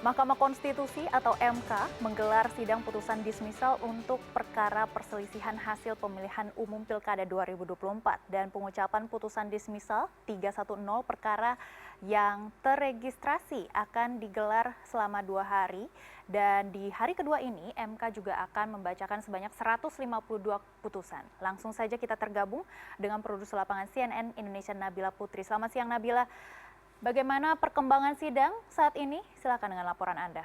Mahkamah Konstitusi atau MK menggelar sidang putusan dismisal untuk perkara perselisihan hasil pemilihan umum Pilkada 2024 dan pengucapan putusan dismisal 310 perkara yang terregistrasi akan digelar selama 2 hari dan di hari kedua ini MK juga akan membacakan sebanyak 152 putusan. Langsung saja kita tergabung dengan produser lapangan CNN Indonesia Nabila Putri. Selamat siang Nabila. Bagaimana perkembangan sidang saat ini? Silakan dengan laporan Anda.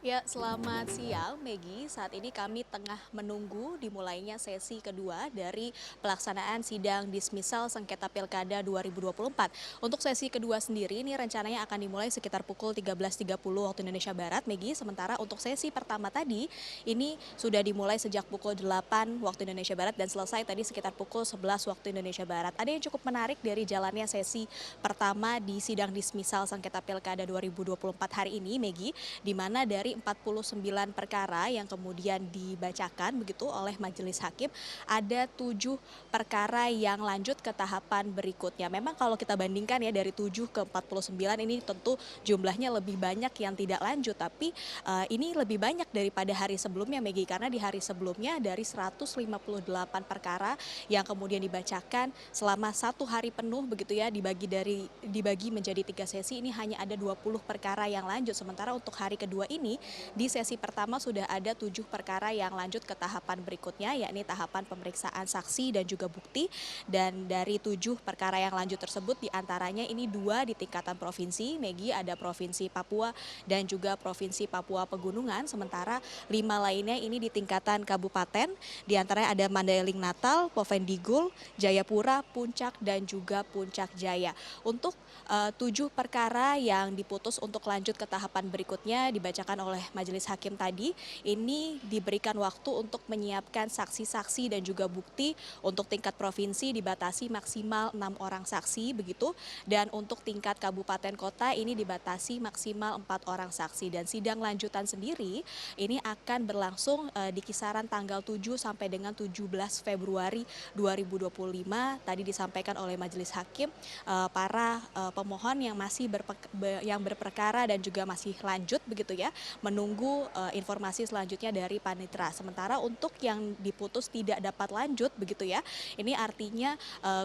Ya, selamat siang Megi. Saat ini kami tengah menunggu dimulainya sesi kedua dari pelaksanaan sidang dismisal sengketa Pilkada 2024. Untuk sesi kedua sendiri ini rencananya akan dimulai sekitar pukul 13.30 waktu Indonesia Barat, Megi. Sementara untuk sesi pertama tadi ini sudah dimulai sejak pukul 8 waktu Indonesia Barat dan selesai tadi sekitar pukul 11 waktu Indonesia Barat. Ada yang cukup menarik dari jalannya sesi pertama di sidang dismisal sengketa Pilkada 2024 hari ini, Megi, di mana dari 49 perkara yang kemudian dibacakan begitu oleh majelis hakim, ada 7 perkara yang lanjut ke tahapan berikutnya. Memang kalau kita bandingkan ya dari 7 ke 49 ini tentu jumlahnya lebih banyak yang tidak lanjut, tapi ini lebih banyak daripada hari sebelumnya, Megi, karena di hari sebelumnya dari 158 perkara yang kemudian dibacakan selama 1 hari penuh begitu ya, dibagi menjadi 3 sesi, ini hanya ada 20 perkara yang lanjut. Sementara untuk hari kedua ini di sesi pertama sudah ada 7 perkara yang lanjut ke tahapan berikutnya, yakni tahapan pemeriksaan saksi dan juga bukti. Dan dari 7 perkara yang lanjut tersebut diantaranya ini 2 di tingkatan provinsi, Megi, ada Provinsi Papua dan juga Provinsi Papua Pegunungan. Sementara 5 lainnya ini di tingkatan kabupaten, diantaranya ada Mandailing Natal, Povendigul, Jayapura, Puncak, dan juga Puncak Jaya. Untuk 7 perkara yang diputus untuk lanjut ke tahapan berikutnya dibacakan oleh majelis hakim tadi, ini diberikan waktu untuk menyiapkan saksi-saksi dan juga bukti. Untuk tingkat provinsi dibatasi maksimal 6 orang saksi begitu, dan untuk tingkat kabupaten kota ini dibatasi maksimal 4 orang saksi. Dan sidang lanjutan sendiri ini akan berlangsung di kisaran tanggal 7 sampai dengan 17 Februari 2025. Tadi disampaikan oleh majelis hakim para pemohon yang masih berperkara dan juga masih lanjut begitu ya, menunggu informasi selanjutnya dari panitera. Sementara untuk yang diputus tidak dapat lanjut begitu ya, ini artinya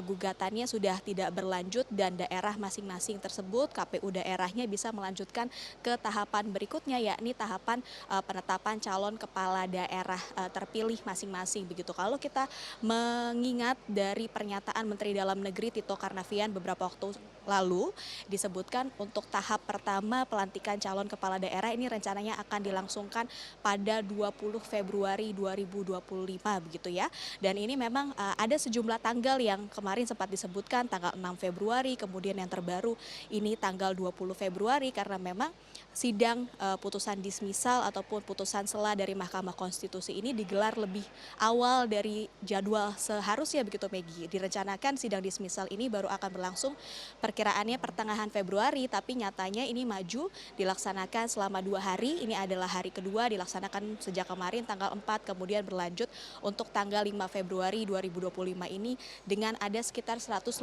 gugatannya sudah tidak berlanjut dan daerah masing-masing tersebut KPU daerahnya bisa melanjutkan ke tahapan berikutnya, yakni tahapan penetapan calon kepala daerah terpilih masing-masing begitu. Kalau kita mengingat dari pernyataan Menteri Dalam Negeri Tito Karnavian beberapa waktu lalu, disebutkan untuk tahap pertama pelantikan calon kepala daerah ini rencananya akan dilangsungkan pada 20 Februari 2025 begitu ya. Dan ini memang ada sejumlah tanggal yang kemarin sempat disebutkan, tanggal 6 Februari, kemudian yang terbaru ini tanggal 20 Februari karena memang sidang putusan dismisal ataupun putusan sela dari Mahkamah Konstitusi ini digelar lebih awal dari jadwal seharusnya begitu, Megi. Direncanakan sidang dismisal ini baru akan berlangsung perkiraannya pertengahan Februari, tapi nyatanya ini maju dilaksanakan selama 2 hari. Ini adalah hari kedua, dilaksanakan sejak kemarin tanggal 4, kemudian berlanjut untuk tanggal 5 Februari 2025 ini dengan ada sekitar 152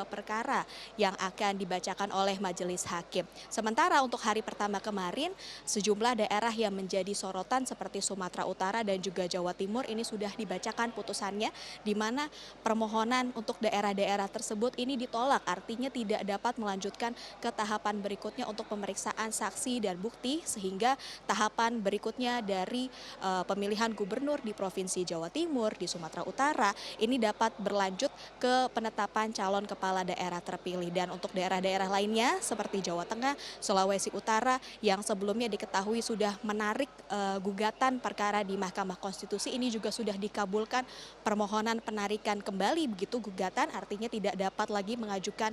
perkara yang akan dibacakan oleh majelis hakim. Sementara untuk hari pertama kemarin, sejumlah daerah yang menjadi sorotan seperti Sumatera Utara dan juga Jawa Timur ini sudah dibacakan putusannya, di mana permohonan untuk daerah-daerah tersebut ini ditolak, artinya tidak dapat melanjutkan ke tahapan berikutnya untuk pemeriksaan saksi dan bukti, sehingga tahapan berikutnya dari pemilihan gubernur di Provinsi Jawa Timur, di Sumatera Utara ini dapat berlanjut ke penetapan calon kepala daerah terpilih. Dan untuk daerah-daerah lainnya seperti Jawa Tengah, Sulawesi Utara yang sebelumnya diketahui sudah menarik gugatan perkara di Mahkamah Konstitusi, ini juga sudah dikabulkan permohonan penarikan kembali begitu gugatan, artinya tidak dapat lagi mengajukan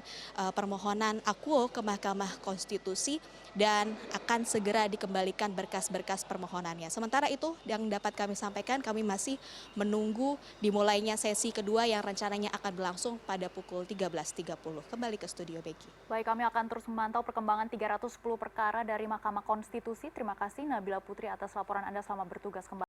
permohonan akuo ke Mahkamah Konstitusi dan akan segera dikembalikan berkas-berkas permohonannya. Sementara itu yang dapat kami sampaikan, kami masih menunggu dimulainya sesi kedua yang rencananya akan berlangsung pada pukul 13.30. Kembali ke studio, Becky. Baik, kami akan terus memantau perkembangan 310 perkara dari Mahkamah Konstitusi. Terima kasih Nabila Putri atas laporan Anda, selamat bertugas kembali.